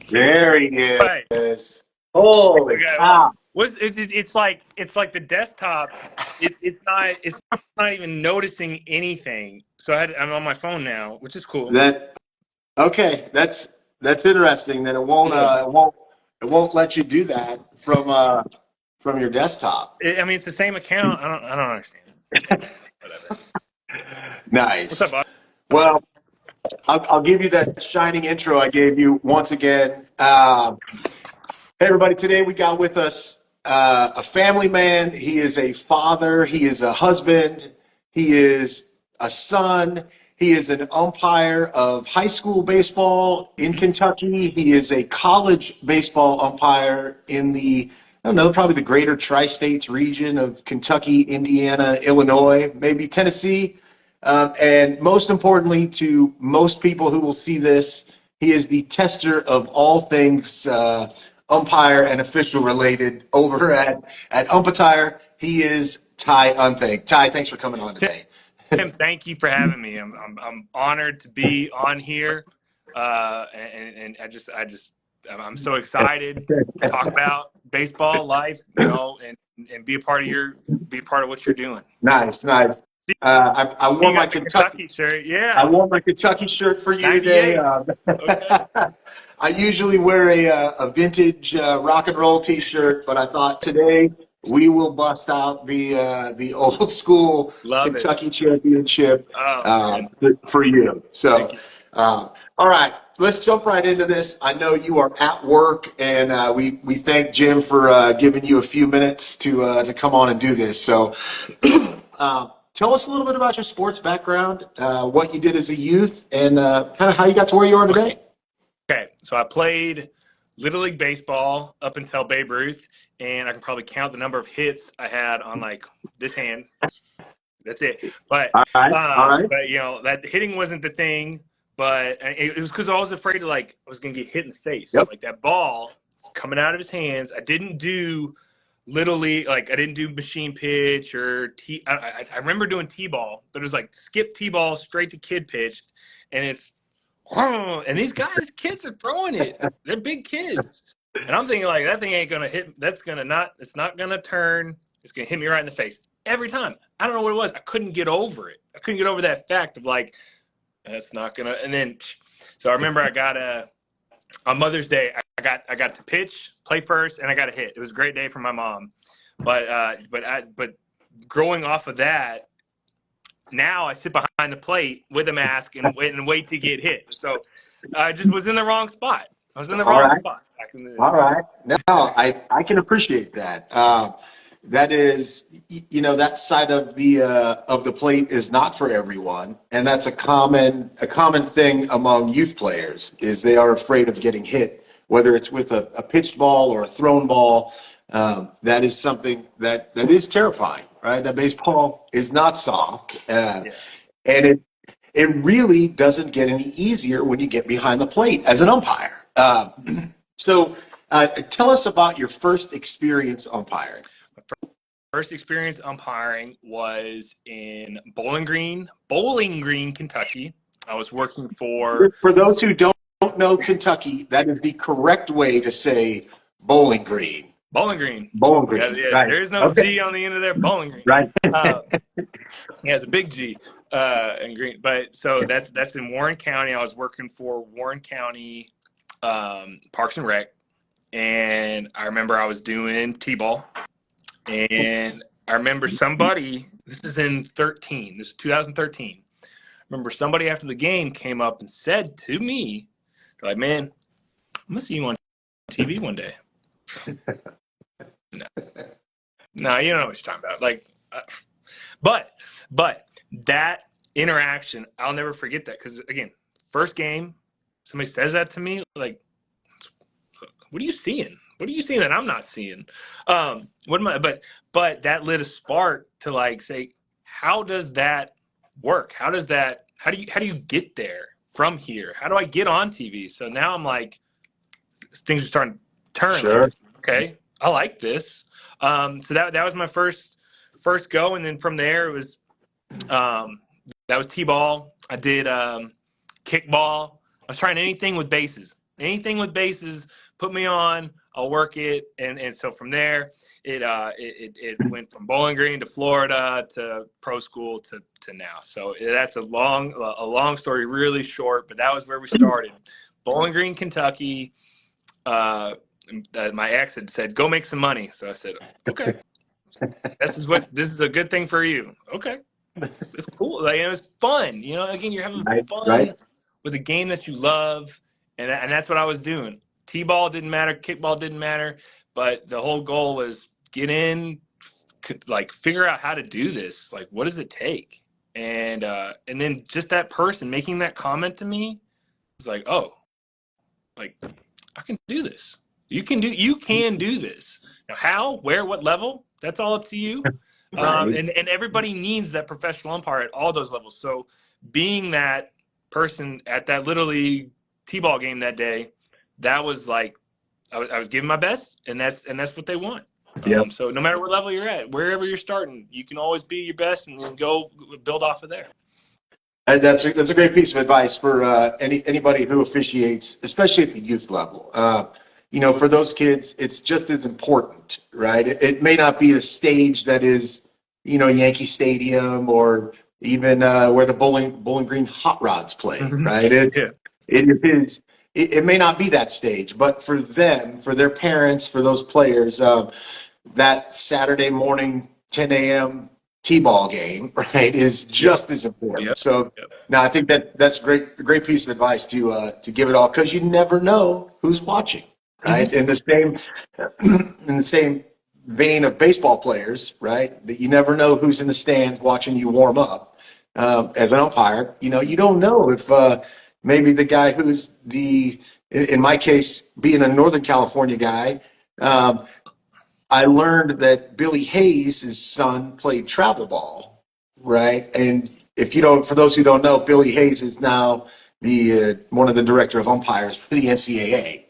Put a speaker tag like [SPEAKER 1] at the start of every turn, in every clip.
[SPEAKER 1] There he
[SPEAKER 2] Right.
[SPEAKER 1] is. Holy
[SPEAKER 2] Okay.
[SPEAKER 1] cow.
[SPEAKER 2] It's like the desktop. It's not even noticing anything. So I'm on my phone now, which is cool.
[SPEAKER 1] That okay, that's interesting that
[SPEAKER 2] Yeah.
[SPEAKER 1] it won't let you do that from your desktop.
[SPEAKER 2] I mean, it's the same account. I don't understand. Whatever. What's up,
[SPEAKER 1] Nice.
[SPEAKER 2] Bob?
[SPEAKER 1] Well, I'll give you that shining intro I gave you once again. Hey, everybody, today we got with us a family man. He is a father, he is a husband, he is a son, he is an umpire of high school baseball in Kentucky. He is a college baseball umpire in I don't know, probably the greater tri states region of Kentucky, Indiana, Illinois, maybe Tennessee. And most importantly, to most people who will see this, he is the tester of all things umpire and official related over at UmpAttire. He is Ty Unthank. Ty, thanks for coming on today.
[SPEAKER 2] Tim, thank you for having me. I'm honored to be on here, and I'm so excited to talk about baseball life, and be a part of what you're doing.
[SPEAKER 1] Nice, nice.
[SPEAKER 2] See,
[SPEAKER 1] I wore
[SPEAKER 2] you
[SPEAKER 1] my
[SPEAKER 2] got the
[SPEAKER 1] Kentucky.
[SPEAKER 2] Kentucky shirt,
[SPEAKER 1] I
[SPEAKER 2] yeah,
[SPEAKER 1] wore my Kentucky shirt for you today.
[SPEAKER 2] '98. Okay,
[SPEAKER 1] I usually wear a vintage rock and roll T-shirt, but I thought today we will bust out the old school
[SPEAKER 2] love it.
[SPEAKER 1] Kentucky Championship
[SPEAKER 2] Oh man,
[SPEAKER 1] for you.
[SPEAKER 2] thank
[SPEAKER 1] So,
[SPEAKER 2] you.
[SPEAKER 1] all right, let's jump right into this. I know you are at work, and we thank Jim for giving you a few minutes to come on and do this. So. Tell us a little bit about your sports background, what you did as a youth, and kind of how you got to where you are today.
[SPEAKER 2] Okay, so I played Little League baseball up until Babe Ruth, and I can probably count the number of hits I had on like this hand. That's it. But
[SPEAKER 1] All right, all right.
[SPEAKER 2] that hitting wasn't the thing. But it was because I was afraid to like I was gonna get hit in the face.
[SPEAKER 1] Yep.
[SPEAKER 2] Like that ball coming out of his hands. I didn't do little league, like I didn't do machine pitch or t. I remember doing t-ball, but it was like skip t-ball straight to kid pitch, and it's and these kids are throwing it. They're big kids, and I'm thinking like that thing ain't gonna hit. That's gonna not. It's not gonna turn. It's gonna hit me right in the face every time. I don't know what it was. I couldn't get over it. I couldn't get over that fact of like that's not gonna. And then, so I remember I got on Mother's Day. I got to pitch, play first, and I got a hit. It was a great day for my mom. But growing off of that, now I sit behind the plate with a mask and wait to get hit. So I just was in the wrong spot. I was in the
[SPEAKER 1] All
[SPEAKER 2] wrong
[SPEAKER 1] right,
[SPEAKER 2] spot back in the
[SPEAKER 1] all right. Now I can appreciate that. That is, that side of the plate is not for everyone, and that's a common thing among youth players is they are afraid of getting hit, whether it's with a pitched ball or a thrown ball. That is something that is terrifying, right? That baseball is not soft,
[SPEAKER 2] yeah.
[SPEAKER 1] and it really doesn't get any easier when you get behind the plate as an umpire. So, tell us about your first experience umpiring.
[SPEAKER 2] First experience umpiring was in Bowling Green, Kentucky. I was working for
[SPEAKER 1] For those who don't know Kentucky, that is the correct way to say Bowling Green.
[SPEAKER 2] Bowling Green.
[SPEAKER 1] Bowling
[SPEAKER 2] Yeah,
[SPEAKER 1] Green,
[SPEAKER 2] yeah.
[SPEAKER 1] right?
[SPEAKER 2] There's no
[SPEAKER 1] Okay,
[SPEAKER 2] G on the end of there. Bowling Green.
[SPEAKER 1] right.
[SPEAKER 2] Uh, yeah, it's a big G in Green. But so that's in Warren County. I was working for Warren County Parks and Rec, and I remember I was doing T-ball, and I remember somebody. This is in 13. This is 2013. I remember somebody after the game came up and said to me, like, "Man, I'm gonna see you on TV one day." No, no, you don't know what you're talking about. Like, but that interaction, I'll never forget that because again, first game, somebody says that to me, like, what are you seeing? What are you seeing that I'm not seeing? What am I? But that lit a spark to like say, how does that work? How does that? How do you get there from here? How do I get on TV? So now I'm like, things are starting to turn. Like,
[SPEAKER 1] Sure.
[SPEAKER 2] okay, I like this. So that was my first go, and then from there it was that was t-ball. I did kickball. I was trying anything with bases. Anything with bases, put me on. I'll work it. And so from there, it went from Bowling Green to Florida to pro school to now. So that's a long story, really short, but that was where we started. Bowling Green, Kentucky. My ex had said, "Go make some money." So I said, "Okay, this is a good thing for you." Okay, it's cool. Like, it was fun. Again, you're having
[SPEAKER 1] Right,
[SPEAKER 2] fun
[SPEAKER 1] right.
[SPEAKER 2] with a game that you love, and that's what I was doing. T-ball didn't matter, kickball didn't matter, but the whole goal was get in, like figure out how to do this. Like, what does it take? And then just that person making that comment to me was like, oh, like I can do this. You can do this. Now, how, where, what level? That's all up to you.
[SPEAKER 1] Right.
[SPEAKER 2] And everybody needs that professional umpire at all those levels. So being that person at that Little League T-ball game that day, that was like I was giving my best, and that's what they want.
[SPEAKER 1] Yep.
[SPEAKER 2] So no matter what level you're at, wherever you're starting, you can always be your best and then go build off of there.
[SPEAKER 1] That's a great piece of advice for anybody who officiates, especially at the youth level. For those kids, it's just as important, right? It may not be the stage that is, Yankee Stadium or even where the Bowling Green Hot Rods play, right?
[SPEAKER 2] Yeah.
[SPEAKER 1] It may not be that stage, but for them, for their parents, for those players, that Saturday morning 10 a.m. T-ball game, right, is
[SPEAKER 2] Yep.
[SPEAKER 1] just as important.
[SPEAKER 2] Yep.
[SPEAKER 1] So
[SPEAKER 2] Yep.
[SPEAKER 1] now I think that's a great piece of advice to give it all, because you never know who's watching, right?
[SPEAKER 2] Mm-hmm.
[SPEAKER 1] In the same vein of baseball players, right, that you never know who's in the stands watching you warm up. As an umpire, you don't know if maybe the guy who's in my case, being a Northern California guy. I learned that Billy Hayes' son played travel ball, right? And if you don't, for those who don't know, Billy Hayes is now the one of the director of umpires for the NCAA.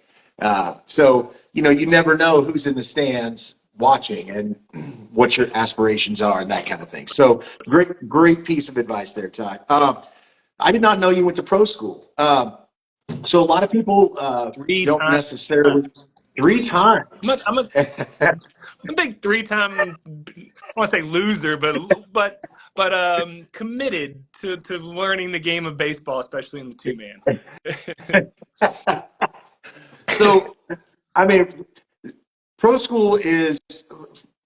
[SPEAKER 1] So you never know who's in the stands watching and what your aspirations are and that kind of thing. So great piece of advice there, Ty. I did not know you went to pro school. So a lot of people
[SPEAKER 2] Three
[SPEAKER 1] don't
[SPEAKER 2] times.
[SPEAKER 1] necessarily. Three
[SPEAKER 2] I'm a,
[SPEAKER 1] times.
[SPEAKER 2] I'm a, I'm a big three-time, I want to say loser, but committed to learning the game of baseball, especially in the two-man.
[SPEAKER 1] So, I mean, pro school is,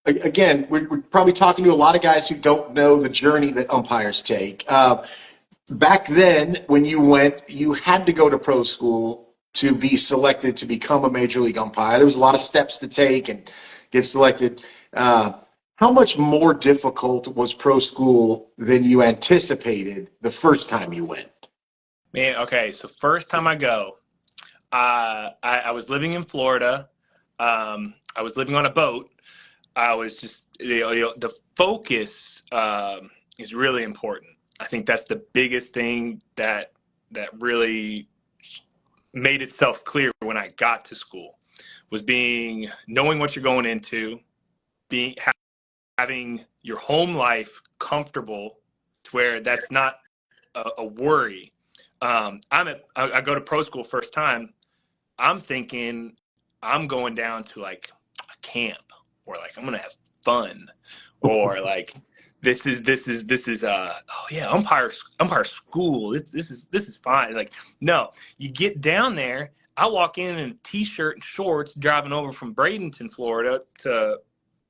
[SPEAKER 1] again, we're probably talking to a lot of guys who don't know the journey that umpires take. Back then, when you went, you had to go to pro school to be selected to become a major league umpire. There was a lot of steps to take and get selected. Uh, how much more difficult was pro school than you anticipated the first time you went?
[SPEAKER 2] Man, okay, so first time I go, I was living in Florida. I was living on a boat. I was just the focus is really important. I think that's the biggest thing that really made itself clear when I got to school was knowing what you're going into, being having your home life comfortable to where that's not a worry. I go to pro school first time. I'm thinking I'm going down to like a camp or like I'm gonna have fun or like this is oh yeah, umpire school. This is fine. Like, no, you get down there. I walk in a t-shirt and shorts driving over from Bradenton, Florida to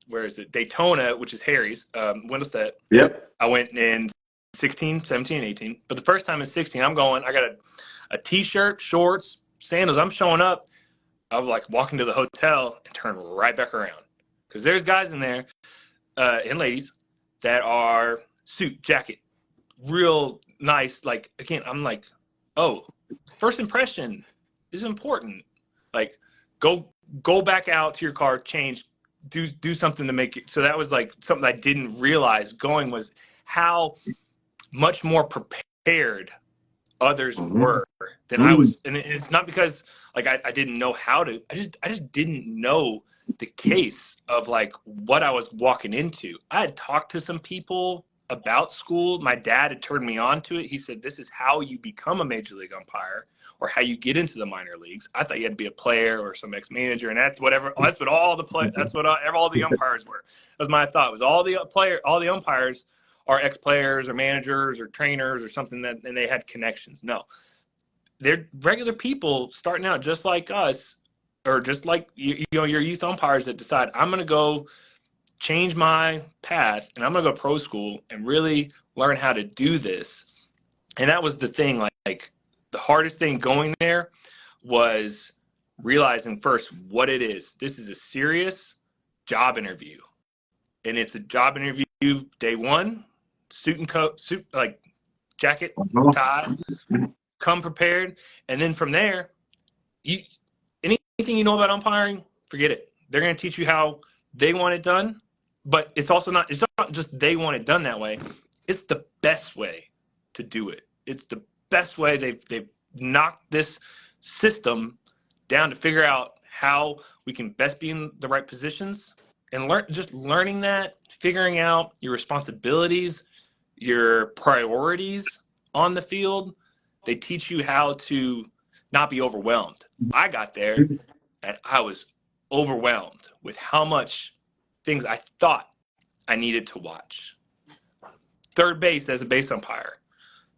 [SPEAKER 2] where is it? Daytona, which is Harry's, Windows.
[SPEAKER 1] Yep.
[SPEAKER 2] I went in 16, 17, 18. But the first time in 16, I got a t-shirt, shorts, sandals. I'm showing up. I'm like walking to the hotel and turn right back around. Because there's guys in there, and ladies, that are suit, jacket, real nice. Like, again, I'm like, oh, first impression is important. Like, go go back out to your car, change, do something to make it. So that was like something I didn't realize going was how much more prepared others were than I
[SPEAKER 1] Mm-hmm.
[SPEAKER 2] was. And it's not because like I didn't know how to. I just didn't know the case of like what I was walking into. I had talked to some people about school. My dad had turned me on to it. He said, this is how you become a major league umpire or how you get into the minor leagues. I thought you had to be a player or some ex-manager, and that's what all the umpires were. That was my thought. It was all the umpires are ex-players or managers or trainers or something and they had connections. No. They're regular people starting out just like us, or just like your youth umpires that decide, I'm going to go change my path and I'm going to go pro school and really learn how to do this. And that was the thing. Like the hardest thing going there was realizing first what it is. This is a serious job interview, and it's a job interview day one, suit and coat, like jacket, tie, come prepared. And then from there, anything you know about umpiring, forget it. They're going to teach you how they want it done, but it's not just they want it done that way. It's the best way to do it. It's the best way. They've knocked this system down to figure out how we can best be in the right positions, and learning that, figuring out your responsibilities, your priorities on the field. They teach you how to not be overwhelmed. I got there and I was overwhelmed with how much things I thought I needed to watch. Third base as a base umpire.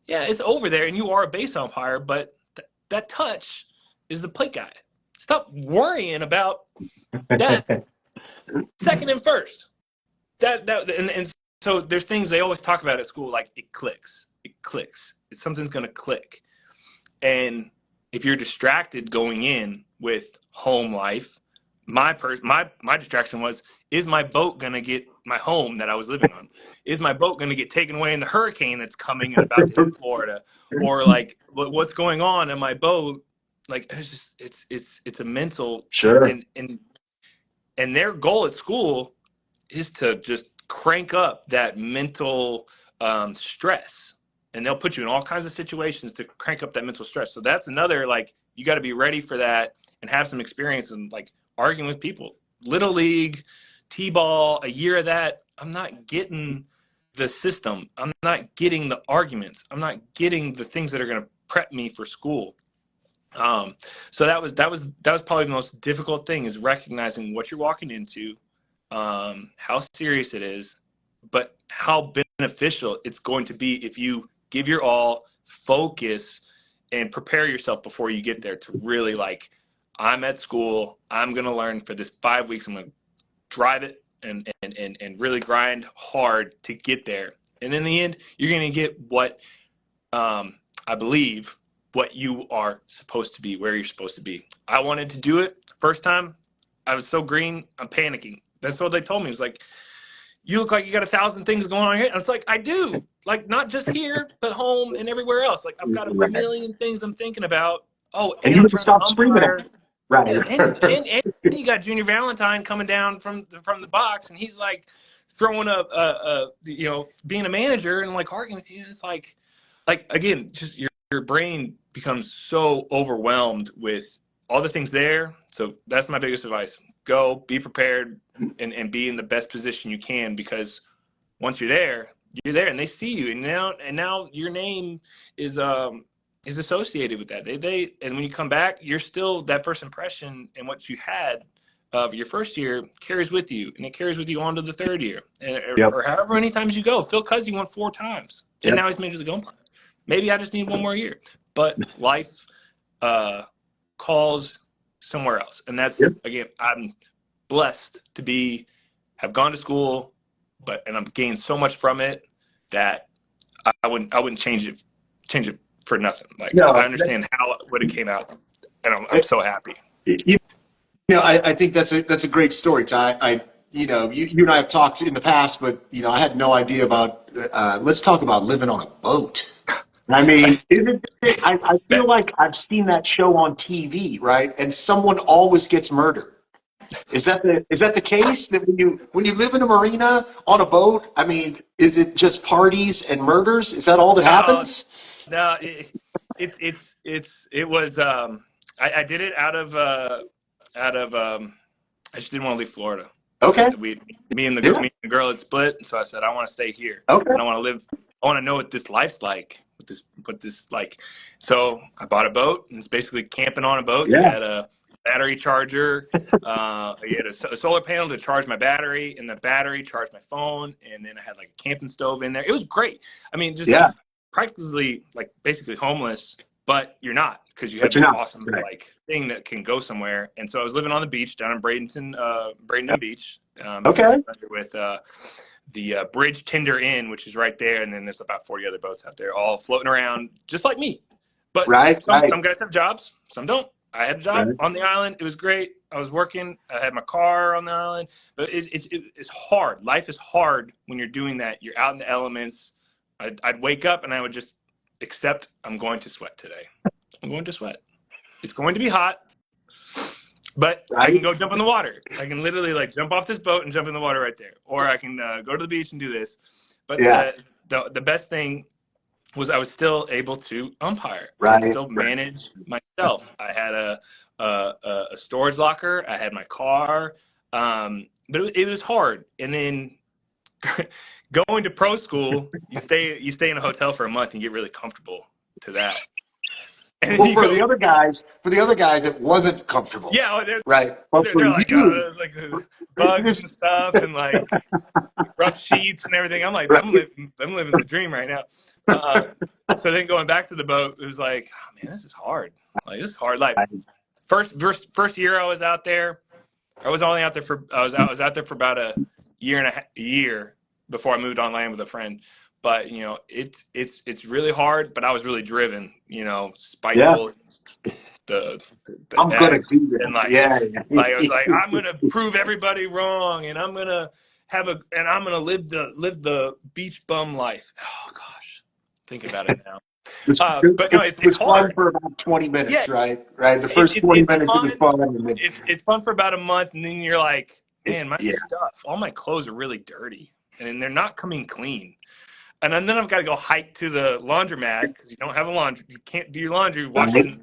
[SPEAKER 2] Yeah, it's over there and you are a base umpire, but that touch is the plate guy. Stop worrying about that. Second and first. And so there's things they always talk about at school, like it clicks. Something's going to click. And if you're distracted going in with home life, my distraction was, is my boat going to get my home that I was living on? Is my boat going to get taken away in the hurricane that's coming and about to hit Florida? Or like, what's going on in my boat? Like, it's a mental.
[SPEAKER 1] Sure.
[SPEAKER 2] And their goal at school is to just crank up that mental stress. And they'll put you in all kinds of situations to crank up that mental stress. So that's another, like, you got to be ready for that and have some experience in, like, arguing with people. Little league, T-ball, a year of that, I'm not getting the system. I'm not getting the arguments. I'm not getting the things that are going to prep me for school. So that was probably the most difficult thing, is recognizing what you're walking into, how serious it is, but how beneficial it's going to be if you give your all, focus, and prepare yourself before you get there to really, like, I'm at school, I'm going to learn for this 5 weeks, I'm going to drive it and really grind hard to get there. And in the end, you're going to get what, I believe, what you are supposed to be, where you're supposed to be. I wanted to do it first time. I was so green, I'm panicking. That's what they told me. It was like, you look like you got 1,000 things going on here. And it's like, I do. Like, not just here, but home and everywhere else. Like, I've got a million things I'm thinking about. Oh,
[SPEAKER 1] And
[SPEAKER 2] and
[SPEAKER 1] you
[SPEAKER 2] I'm
[SPEAKER 1] need to
[SPEAKER 2] trying to
[SPEAKER 1] stop screaming at
[SPEAKER 2] umpire.
[SPEAKER 1] me. Right.
[SPEAKER 2] Yeah, and you got Junior Valentine coming down from the box, and he's like throwing being a manager and like arguing with you. It's like again, just your brain becomes so overwhelmed with all the things there. So that's my biggest advice. Go, be prepared, and be in the best position you can, because once you're there, and they see you, and now your name is associated with that. And when you come back, you're still, that first impression and what you had of your first year carries with you, and it carries with you on to the third year, or however many times you go. Phil Cuzzy won 4 times, and now he's major league umpire. Maybe I just need one more year, but life calls somewhere else, and that's again, I'm blessed to have gone to school, and I'm gained so much from it that I wouldn't change it for nothing. Like, no, I understand how it would have came out, and I'm so happy.
[SPEAKER 1] I think that's a great story, Ty. You and I have talked in the past, but I had no idea about. Let's talk about living on a boat. I mean, I feel like I've seen that show on TV, right? And someone always gets murdered. Is that the case, that when you live in a marina on a boat? I mean, is it just parties and murders? Is that all that happens?
[SPEAKER 2] No, it was. I did it out of I just didn't want to leave Florida.
[SPEAKER 1] Okay.
[SPEAKER 2] Me and the girl had split, so I said I want to stay here,
[SPEAKER 1] Okay.
[SPEAKER 2] and I want to live. I want to know what this life's like. What this like. So I bought a boat, and it's basically camping on a boat. You
[SPEAKER 1] Yeah.
[SPEAKER 2] had a battery charger. You had a solar panel to charge my battery, and the battery charged my phone, and then I had like a camping stove in there. It was great. I mean, just practically like basically homeless, but you're not, because you have this awesome like thing that can go somewhere. And so I was living on the beach down in Bradenton Beach, with the Bridge Tinder Inn, which is right there, and then there's about 40 other boats out there, all floating around just like me. But some guys have jobs, some don't. I had a job on the island. It was great. I was working. I had my car on the island. But it's hard. Life is hard when you're doing that. You're out in the elements. I'd wake up and I would just accept I'm going to sweat today. I'm going to sweat. It's going to be hot, but I can go jump in the water. I can literally like jump off this boat and jump in the water right there. Or I can go to the beach and do this. But the best thing was I was still able to umpire. I could still manage myself. I had a storage locker. I had my car. But it was hard. And then going to pro school, you stay in a hotel for a month and get really comfortable to that. And
[SPEAKER 1] well, for the other guys, it wasn't comfortable.
[SPEAKER 2] Yeah, they're
[SPEAKER 1] like
[SPEAKER 2] bugs and stuff, and like rough sheets and everything. I'm like, I'm living the dream right now. So then going back to the boat, it was like, oh, man, this is hard. Like, this is hard. Like first year I was out there, I was only out there for I was out there for about a year before I moved on land with a friend. But you know, it's really hard. But I was really driven. You know, spiteful. The
[SPEAKER 1] I'm gonna do that.
[SPEAKER 2] And like I was like, I'm gonna prove everybody wrong, and I'm gonna live the beach bum life. Oh gosh, think about it now. But no, it's hard.
[SPEAKER 1] Fun for about 20 minutes, right? The first 20 minutes
[SPEAKER 2] fun.
[SPEAKER 1] it was fun.
[SPEAKER 2] It's fun for about a month, and then you're like, man, my stuff, all my clothes are really dirty, and they're not coming clean. And then I've got to go hike to the laundromat because you don't have a laundry. You can't do your laundry. Wash it.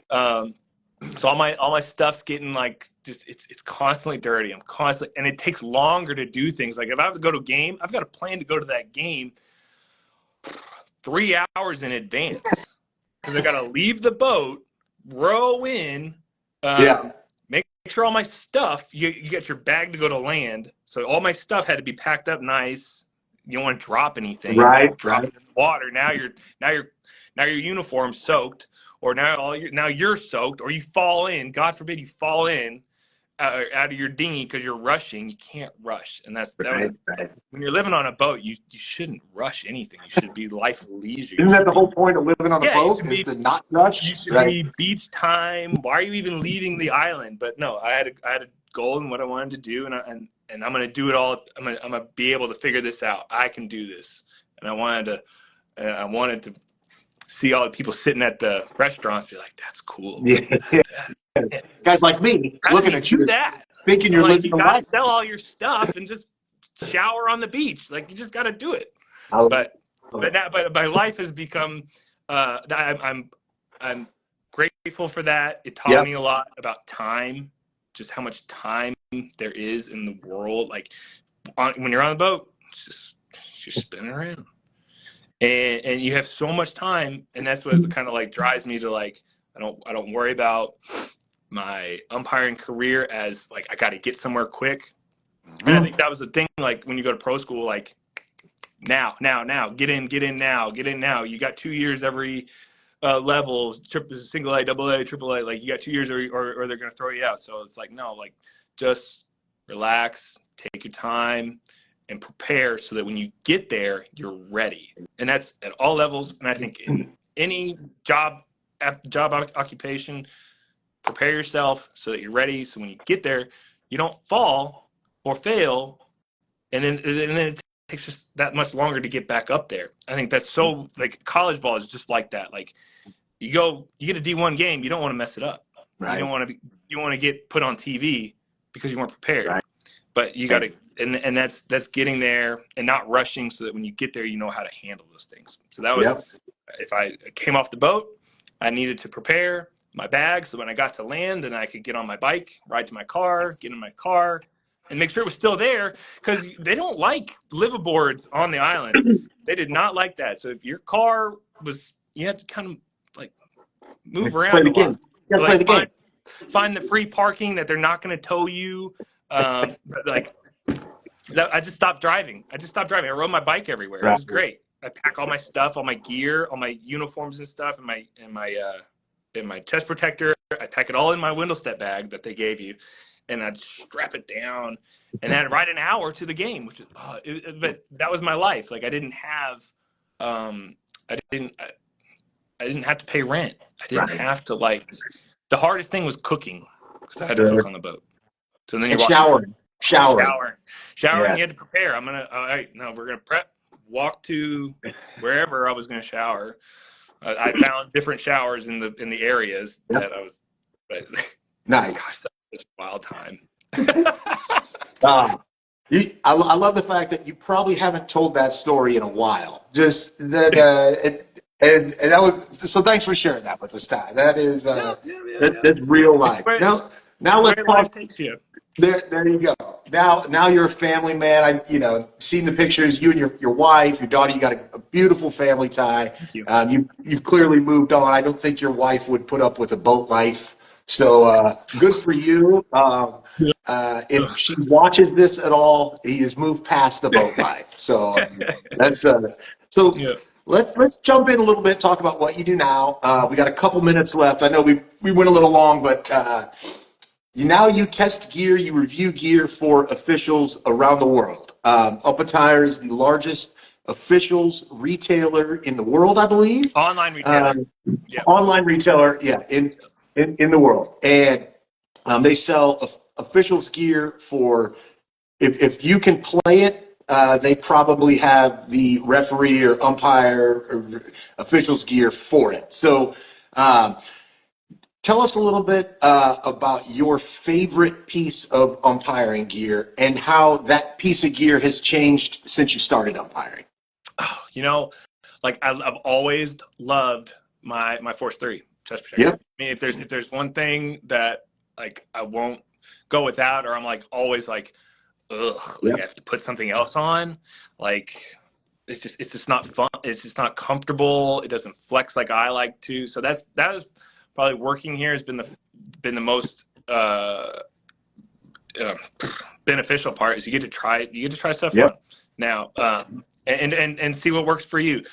[SPEAKER 2] So all my stuff's getting like it's constantly dirty. I'm constantly, and it takes longer to do things. Like if I have to go to a game, I've got to plan to go to that game 3 hours in advance because I got to leave the boat, row in, make sure all my stuff. You get your bag to go to land, so all my stuff had to be packed up nice. You don't want to drop anything. Drop it in the water. Now your uniform's soaked, or now you're soaked, or you fall in. God forbid you fall in out of your dinghy because you're rushing. You can't rush, and when you're living on a boat, you shouldn't rush anything. You should be life leisure.
[SPEAKER 1] Isn't that the whole point of living on the boat? Is to not rush?
[SPEAKER 2] You should be beach time. Why are you even leaving the island? But no, I had a goal in what I wanted to do, and I'm going to do it all. I'm going to be able to figure this out. I can do this. And I wanted to see all the people sitting at the restaurants be like, that's cool.
[SPEAKER 1] Yeah. Guys like me looking at you thinking you're living
[SPEAKER 2] a life. You got to sell all your stuff and just shower on the beach. Like, you just got to do it. But my life has become, I'm grateful for that. It taught me a lot about time, just how much time there is in the world. Like when you're on the boat, it's just spinning around, and you have so much time, and that's what kind of like drives me to like I don't worry about my umpiring career as like I got to get somewhere quick. And I think that was the thing. Like when you go to pro school, like now, get in now. You got 2 years every level, single A, double A, triple A. Like you got 2 years, or they're gonna throw you out. So it's like no, like just relax, take your time, and prepare so that when you get there, you're ready. And that's at all levels. And I think in any job occupation, prepare yourself so that you're ready. So when you get there, you don't fall or fail, and then it takes just that much longer to get back up there. I think that's so like college ball is just like that. Like you get a D1 game, you don't want to mess it up. You don't want to get put on TV because you weren't prepared. But you got to, and that's getting there and not rushing so that when you get there, you know how to handle those things. So that was, if I came off the boat, I needed to prepare my bag so when I got to land, then I could get on my bike, ride to my car, get in my car, and make sure it was still there, because they don't like liveaboards on the island. They did not like that. So if your car was, you had to kind of like move
[SPEAKER 1] Play
[SPEAKER 2] around
[SPEAKER 1] the
[SPEAKER 2] a
[SPEAKER 1] game.
[SPEAKER 2] lot.
[SPEAKER 1] You gotta play
[SPEAKER 2] Like
[SPEAKER 1] the game.
[SPEAKER 2] find the free parking that they're not going to tow you. But like I just stopped driving. I rode my bike everywhere. It
[SPEAKER 1] Right.
[SPEAKER 2] was great. I pack all my stuff, all my gear, all my uniforms and stuff, and my chest protector. I pack it all in my window step bag that they gave you, and I'd strap it down, and then I'd ride an hour to the game. But that was my life. Like I didn't have, I didn't have to pay rent. I didn't
[SPEAKER 1] Right.
[SPEAKER 2] have to like. The hardest thing was cooking because I had to
[SPEAKER 1] Sure.
[SPEAKER 2] cook on the boat. So then
[SPEAKER 1] And
[SPEAKER 2] you're washing.
[SPEAKER 1] showering.
[SPEAKER 2] Showering.
[SPEAKER 1] Yeah.
[SPEAKER 2] You had to prepare. All right, no, we're gonna prep. Walk to wherever I was gonna shower. I found different showers in the areas that I was. But
[SPEAKER 1] Nice.
[SPEAKER 2] gosh, that was such a wild time.
[SPEAKER 1] I love the fact that you probably haven't told that story in a while. Just that, and that was so. Thanks for sharing that with us, Ty. That is that's real life. Now let's
[SPEAKER 2] Where
[SPEAKER 1] talk.
[SPEAKER 2] life takes you.
[SPEAKER 1] There you go. Now you're a family man. Seen the pictures. You and your wife, your daughter. You got a beautiful family, Ty.
[SPEAKER 2] Thank you.
[SPEAKER 1] You've clearly moved on. I don't think your wife would put up with a boat life. So good for you. If she watches this at all, he has moved past the boat life. So that's so.
[SPEAKER 2] Yeah.
[SPEAKER 1] Let's jump in a little bit. Talk about what you do now. We got a couple minutes left. I know we went a little long, but. You test gear, you review gear for officials around the world. UmpAttire is the largest officials retailer in the world, I believe.
[SPEAKER 2] Online retailer.
[SPEAKER 1] Yeah. Online retailer, yeah, in the world. And they sell officials gear for, if you can play it, they probably have the referee or umpire or officials gear for it. So, tell us a little bit about your favorite piece of umpiring gear and how that piece of gear has changed since you started umpiring.
[SPEAKER 2] Oh, like I've always loved my Force 3 chest protector.
[SPEAKER 1] Yep.
[SPEAKER 2] I mean, if there's one thing that like I won't go without, or I'm like always like, ugh, like I have to put something else on, like it's just not fun. It's just not comfortable. It doesn't flex like I like to. So that is probably working here has been the most beneficial part, is you get to try stuff on now, and see what works for you.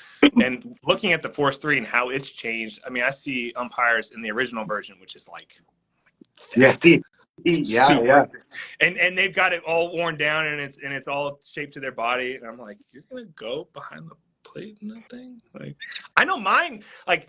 [SPEAKER 2] And looking at the Force 3 and how it's changed, I mean, I see umpires in the original version, which is like
[SPEAKER 1] Yeah.
[SPEAKER 2] And they've got it all worn down, and it's all shaped to their body, and I'm like, you're gonna go behind the plate in that thing? Like, I know mine, like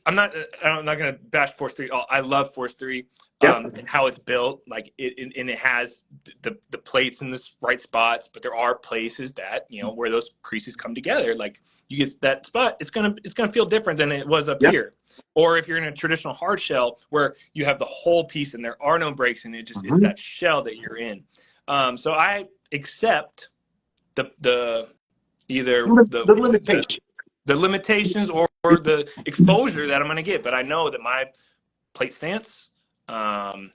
[SPEAKER 2] I'm not gonna bash Force 3. I love Force 3, and how it's built. Like it has the plates in the right spots, but there are places that where those creases come together. Like you get that spot, it's gonna feel different than it was up here. Or if you're in a traditional hard shell where you have the whole piece and there are no breaks, and it's that shell that you're in. So I accept the limitations. The limitations or the exposure that I'm going to get, but I know that my plate stance, my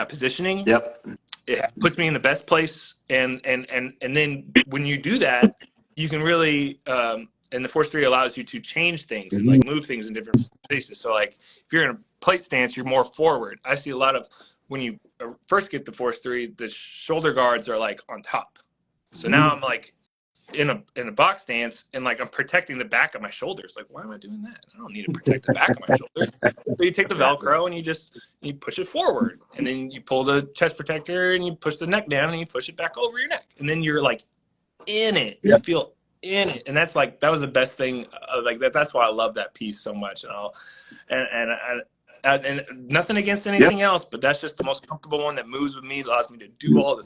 [SPEAKER 2] positioning, it puts me in the best place, and then when you do that, you can really and the Force 3 allows you to change things and like move things in different spaces. So like if you're in a plate stance, you're more forward. I see a lot of, when you first get the Force 3, the shoulder guards are like on top. So now I'm like in a box stance, and like I'm protecting the back of my shoulders. Like, why am I doing that? I don't need to protect the back of my shoulders. So you take the Velcro and you push it forward, and then you pull the chest protector and you push the neck down and you push it back over your neck, and then you're like in it. You feel in it, and that was the best thing. Like that's why I love that piece so much. And nothing against anything else, but that's just the most comfortable one that moves with me, allows me to do all the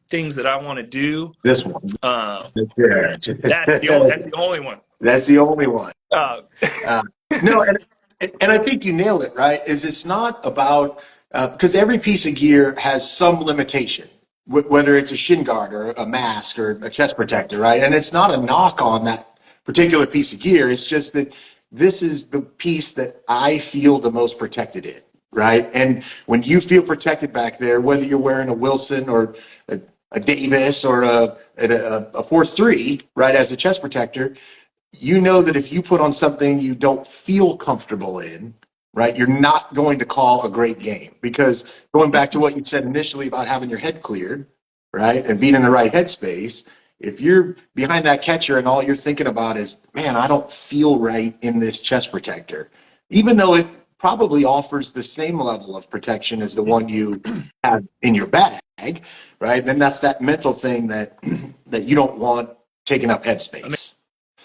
[SPEAKER 2] things that I want to do.
[SPEAKER 1] This one.
[SPEAKER 2] That's the only one.
[SPEAKER 1] That's the only one. No, and I think you nailed it, right? It's not about, because every piece of gear has some limitation, whether it's a shin guard or a mask or a chest protector, right? And it's not a knock on that particular piece of gear. It's just that this is the piece that I feel the most protected in. right? And when you feel protected back there, whether you're wearing a Wilson or a Davis or a Force 3, right, as a chest protector, you know that if you put on something you don't feel comfortable in, right, you're not going to call a great game. Because going back to what you said initially about having your head cleared, right, and being in the right headspace, if you're behind that catcher and all you're thinking about is, man, I don't feel right in this chest protector, even though it probably offers the same level of protection as the one you have in your bag, right, then that's that mental thing that that you don't want taking up headspace.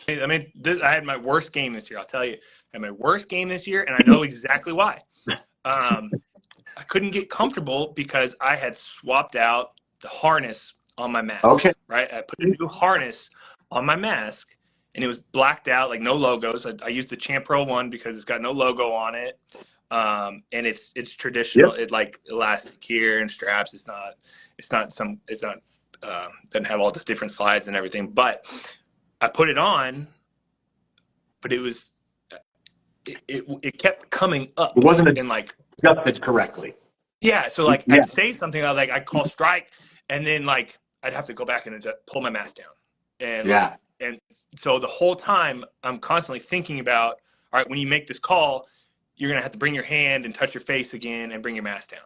[SPEAKER 2] I had my worst game this year. I'll tell you, I had my worst game this year, and I know exactly why. I couldn't get comfortable because I had swapped out the harness on my mask.
[SPEAKER 1] Okay.
[SPEAKER 2] Right, I put a new harness on my mask, and it was blacked out, like no logos. I used the ThighPro one because it's got no logo on it, and it's traditional.
[SPEAKER 1] Yep.
[SPEAKER 2] It like elastic here and straps. It's not doesn't have all the different slides and everything. But I put it on, but it kept coming up
[SPEAKER 1] It wasn't
[SPEAKER 2] and like,
[SPEAKER 1] adjusted correctly.
[SPEAKER 2] yeah. So like
[SPEAKER 1] Yeah.
[SPEAKER 2] I'd say something, I'd call strike, and then like I'd have to go back and pull my mask down, and
[SPEAKER 1] Yeah.
[SPEAKER 2] and so the whole time I'm constantly thinking about, all right, when you make this call, you're gonna have to bring your hand and touch your face again and bring your mask down.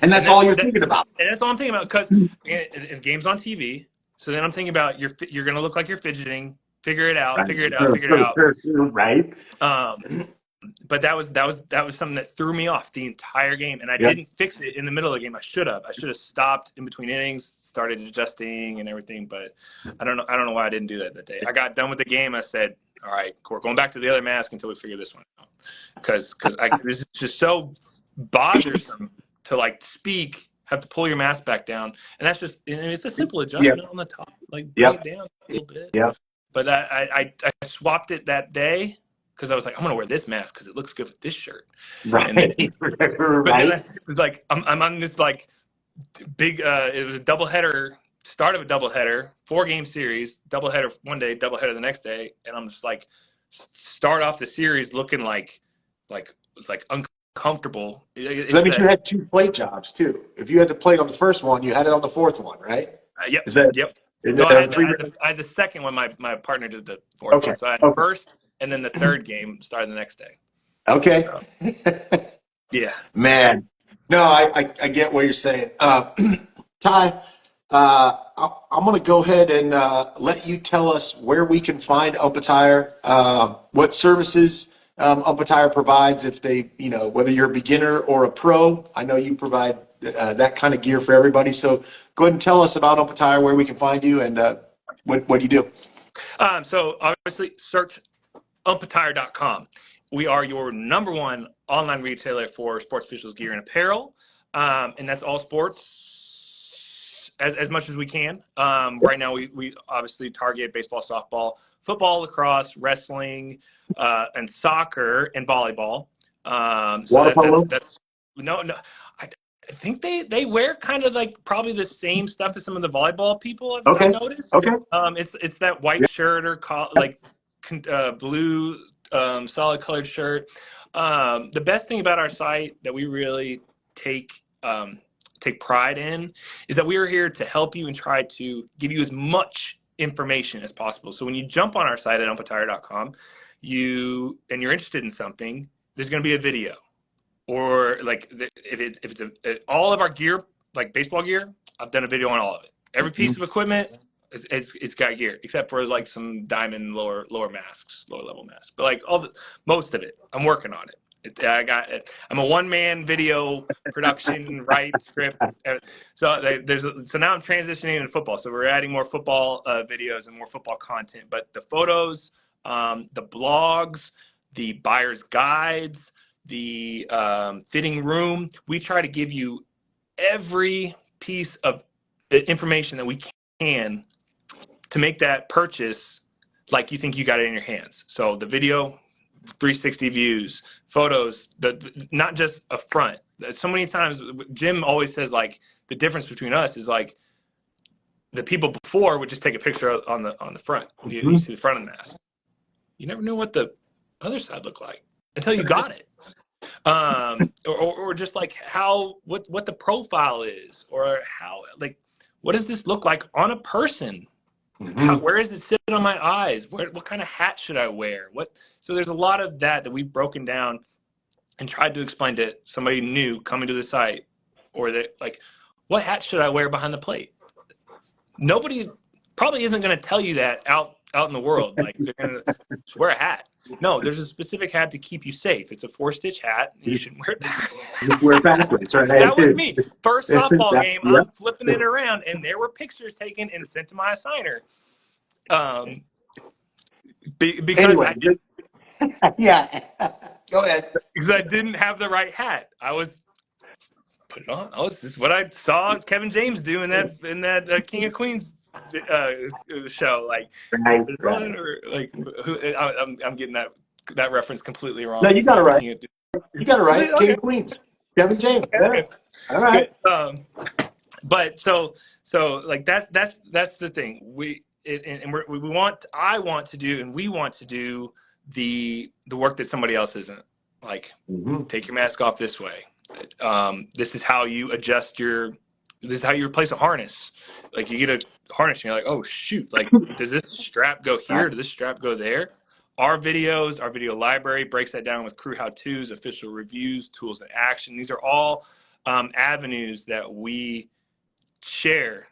[SPEAKER 1] And that's all you're thinking about.
[SPEAKER 2] And that's all I'm thinking about because it's games on TV. So then I'm thinking about you're gonna look like you're fidgeting. Figure it out.
[SPEAKER 1] Right.
[SPEAKER 2] Figure it out. Figure it out.
[SPEAKER 1] Right.
[SPEAKER 2] But that was something that threw me off the entire game, and I
[SPEAKER 1] Yep.
[SPEAKER 2] didn't fix it in the middle of the game. I should have stopped in between innings, started adjusting and everything. But I don't know why I didn't do that day. I got done with the game. I said, all right, we're going back to the other mask until we figure this one out, because this is just so bothersome to like speak, have to pull your mask back down, and that's just, it's a simple adjustment on the top, like bring it down a little bit.
[SPEAKER 1] Yep.
[SPEAKER 2] But I swapped it that day because I was like, I'm gonna wear this mask because it looks good with this shirt.
[SPEAKER 1] Right.
[SPEAKER 2] And then,
[SPEAKER 1] Right.
[SPEAKER 2] it's like I'm on this like big. It was a doubleheader, start of a doubleheader, 4-game series, doubleheader one day, doubleheader the next day, and I'm just like, start off the series looking like uncomfortable.
[SPEAKER 1] So that means you had 2 plate jobs too. If you had to plate on the first one, you had it on the fourth one, right?
[SPEAKER 2] Yep.
[SPEAKER 1] Is that
[SPEAKER 2] Yep.
[SPEAKER 1] is
[SPEAKER 2] No,
[SPEAKER 1] that three?
[SPEAKER 2] I had the second one. My partner did the fourth
[SPEAKER 1] Okay.
[SPEAKER 2] one. So I had
[SPEAKER 1] Okay.
[SPEAKER 2] first, and then the third game started the next day.
[SPEAKER 1] Okay.
[SPEAKER 2] So, yeah.
[SPEAKER 1] Man, no, I get what you're saying. Ty, I'm going to go ahead and let you tell us where we can find UmpAttire, what services UmpAttire provides if they, whether you're a beginner or a pro. I know you provide that kind of gear for everybody. So go ahead and tell us about UmpAttire, where we can find you, and what do you do?
[SPEAKER 2] So obviously, search UmpAttire.com. We are your #1 online retailer for sports officials gear and apparel, and that's all sports as much as we can. Right now, we obviously target baseball, softball, football, lacrosse, wrestling, and soccer and volleyball.
[SPEAKER 1] Water polo?
[SPEAKER 2] That's no. I think they wear kind of like probably the same stuff as some of the volleyball people I've
[SPEAKER 1] Okay.
[SPEAKER 2] noticed.
[SPEAKER 1] Okay.
[SPEAKER 2] It's that white shirt or like blue solid colored shirt. The best thing about our site that we really take pride in is that we are here to help you and try to give you as much information as possible. So when you jump on our site at umpattire.com, you're interested in something, there's going to be a video. Or like if it's all of our gear, like baseball gear, I've done a video on all of it. Every piece of equipment, it's got gear, except for like some diamond lower masks, lower level masks. But like most of it, I'm working on it. I'm a one-man video production, write script. So now I'm transitioning into football. So we're adding more football videos and more football content. But the photos, the blogs, the buyer's guides, the fitting room, we try to give you every piece of information that we can to make that purchase like you think you got it in your hands. So the video, 360 views, photos, not just a front. So many times Jim always says like the difference between us is like the people before would just take a picture on the front. You see the front of the mask. You never knew what the other side looked like until you got it. or just like what the profile is, or how, like, what does this look like on a person?
[SPEAKER 1] Mm-hmm.
[SPEAKER 2] Where does it sit on my eyes? What kind of hat should I wear? So there's a lot of that we've broken down and tried to explain to somebody new coming to the site, or that, like, what hat should I wear behind the plate? Nobody probably isn't going to tell you that out in the world. Like, they're going to wear a hat. No, there's a specific hat to keep you safe. It's a 4-stitch hat. And you shouldn't wear that.
[SPEAKER 1] Just wear backwards, right?
[SPEAKER 2] That was me. First softball game,
[SPEAKER 1] Yep.
[SPEAKER 2] I'm flipping it around, and there were pictures taken and sent to my assigner. Because
[SPEAKER 1] Anyway, yeah. Go ahead.
[SPEAKER 2] because I didn't have the right hat. I was put it on. Oh, this is what I saw Kevin James do in that King of Queens show. Like,
[SPEAKER 1] Right,
[SPEAKER 2] put it
[SPEAKER 1] right.
[SPEAKER 2] on, or like, I'm getting that reference completely
[SPEAKER 1] No,
[SPEAKER 2] wrong.
[SPEAKER 1] you
[SPEAKER 2] It's
[SPEAKER 1] got it
[SPEAKER 2] not
[SPEAKER 1] right.
[SPEAKER 2] King of.
[SPEAKER 1] You got it
[SPEAKER 2] Is it?
[SPEAKER 1] right. King
[SPEAKER 2] Okay.
[SPEAKER 1] of Queens. Kevin James.
[SPEAKER 2] Okay.
[SPEAKER 1] Yeah.
[SPEAKER 2] Okay.
[SPEAKER 1] All right.
[SPEAKER 2] Good. But so like that's the thing. I want to do, and we want to do the work that somebody else isn't. Like,
[SPEAKER 1] Mm-hmm.
[SPEAKER 2] take your mask off this way. This is how you adjust this is how you replace a harness. Like, you get a harness and you're like, oh shoot, like, does this strap go here? Does this strap go there? Our video library breaks that down with crew how-tos, official reviews, tools and action. These are all avenues that we share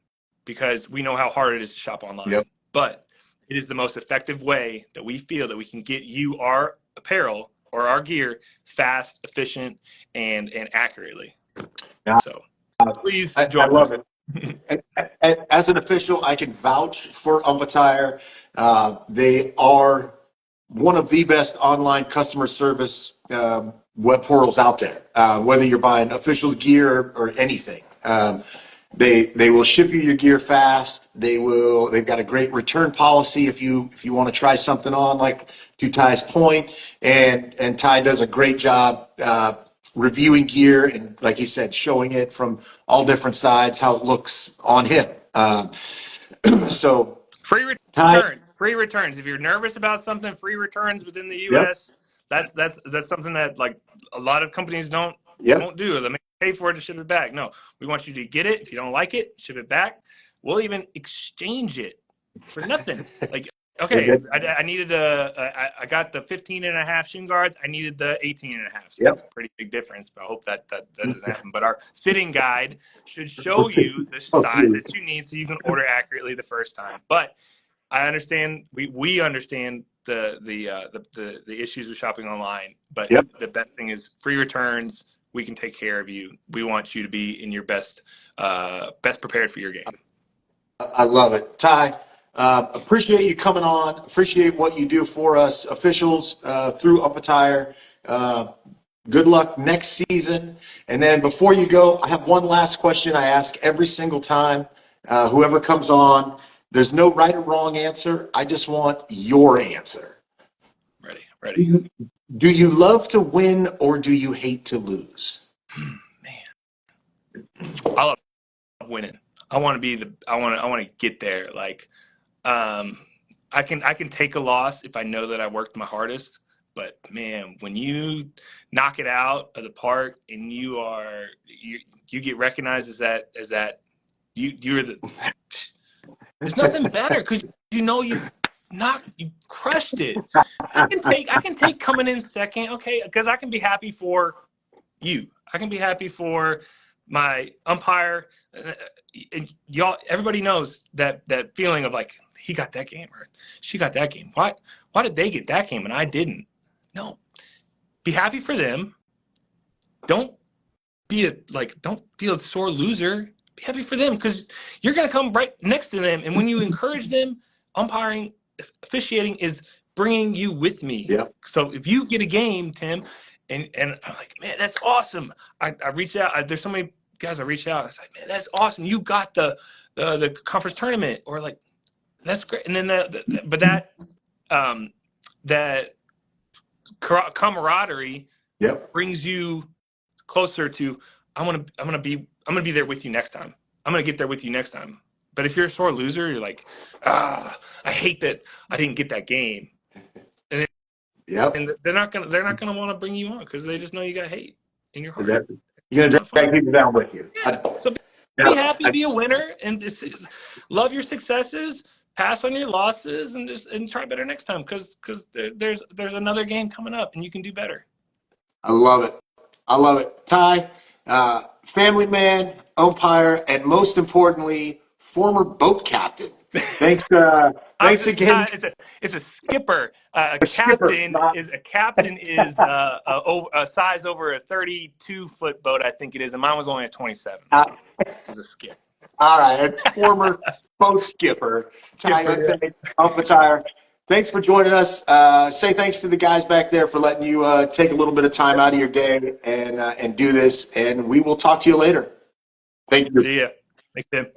[SPEAKER 2] because we know how hard it is to shop online.
[SPEAKER 1] Yep.
[SPEAKER 2] But it is the most effective way that we feel that we can get you our apparel or our gear fast, efficient, and accurately.
[SPEAKER 1] Yeah.
[SPEAKER 2] So please
[SPEAKER 1] I
[SPEAKER 2] join
[SPEAKER 1] love
[SPEAKER 2] us.
[SPEAKER 1] it. As an official, I can vouch for UmpAttire. They are one of the best online customer service web portals out there. Whether you're buying official gear or anything, they will ship you your gear fast. They've got a great return policy if you want to try something on, like to Ty's point, and Ty does a great job reviewing gear and, like he said, showing it from all different sides how it looks on him. So
[SPEAKER 2] Free
[SPEAKER 1] Ty,
[SPEAKER 2] returns. If you're nervous about something, free returns within the
[SPEAKER 1] yep,
[SPEAKER 2] U.S. That's something that, like, a lot of companies don't
[SPEAKER 1] yep,
[SPEAKER 2] do. They make you pay for it to ship it back. No, we want you to get it. If you don't like it, ship it back. We'll even exchange it for nothing. Like, okay, I needed I got the 15 and a half shin guards. I needed the 18 and a half. So that's a
[SPEAKER 1] yep.
[SPEAKER 2] pretty big difference. But I hope that doesn't happen. But our fitting guide should show you the size that you need so you can order accurately the first time. But I understand, we understand the issues with shopping online. But
[SPEAKER 1] Yep.
[SPEAKER 2] the best thing is free returns. We can take care of you. We want you to be in your best prepared for your game.
[SPEAKER 1] I love it. Ty, appreciate you coming on. Appreciate what you do for us officials through UmpAttire. Good luck next season. And then before you go, I have one last question I ask every single time. Whoever comes on, there's no right or wrong answer. I just want your answer.
[SPEAKER 2] Ready.
[SPEAKER 1] Do you love to win or do you hate to lose?
[SPEAKER 2] Man, I love winning. I want to get there. Like, I can take a loss if I know that I worked my hardest. But man, when you knock it out of the park and you get recognized as that you're the, there's nothing better, because you crushed it. I can take coming in second, okay, because I can be happy for you. I can be happy for my umpire. And y'all, everybody knows that feeling of, like, he got that game or she got that game. Why did they get that game and I didn't? No, be happy for them. Don't be a sore loser. Be happy for them, because you're going to come right next to them. And when you encourage them, umpiring, officiating is bringing you with me.
[SPEAKER 1] Yep.
[SPEAKER 2] So if you get a game, Tim, and I'm like, man, that's awesome. I reach out. There's so many guys I reach out. I was like, man, that's awesome. You got the conference tournament, or like, that's great. And then that camaraderie
[SPEAKER 1] Yep.
[SPEAKER 2] brings you closer to, I'm gonna be there with you next time. I'm gonna get there with you next time. But if you're a sore loser, you're like, I hate that I didn't get that game. And then
[SPEAKER 1] Yep.
[SPEAKER 2] and they're not gonna want to bring you on because they just know you got hate in your heart.
[SPEAKER 1] You're going
[SPEAKER 2] It's
[SPEAKER 1] to
[SPEAKER 2] not fun.
[SPEAKER 1] drag people down with you.
[SPEAKER 2] Yeah. So be happy, be a winner, and love your successes. Pass on your losses, and try better next time because there's another game coming up, and you can do better.
[SPEAKER 1] I love it. I love it. Ty, family man, umpire, and most importantly, former boat captain. Thanks.
[SPEAKER 2] I'm
[SPEAKER 1] Thanks
[SPEAKER 2] just
[SPEAKER 1] again.
[SPEAKER 2] it's a skipper.
[SPEAKER 1] A skipper.
[SPEAKER 2] A captain is a size over a 32-foot boat, I think it is, and mine was only a 27.
[SPEAKER 1] Uh,
[SPEAKER 2] As a skip.
[SPEAKER 1] all right. A former boat skipper. Ty,
[SPEAKER 2] Skipper, yeah.
[SPEAKER 1] UmpAttire. Thanks for joining us. Say thanks to the guys back there for letting you take a little bit of time out of your day and do this. And we will talk to you later. Thank you.
[SPEAKER 2] See ya. Thanks, Tim.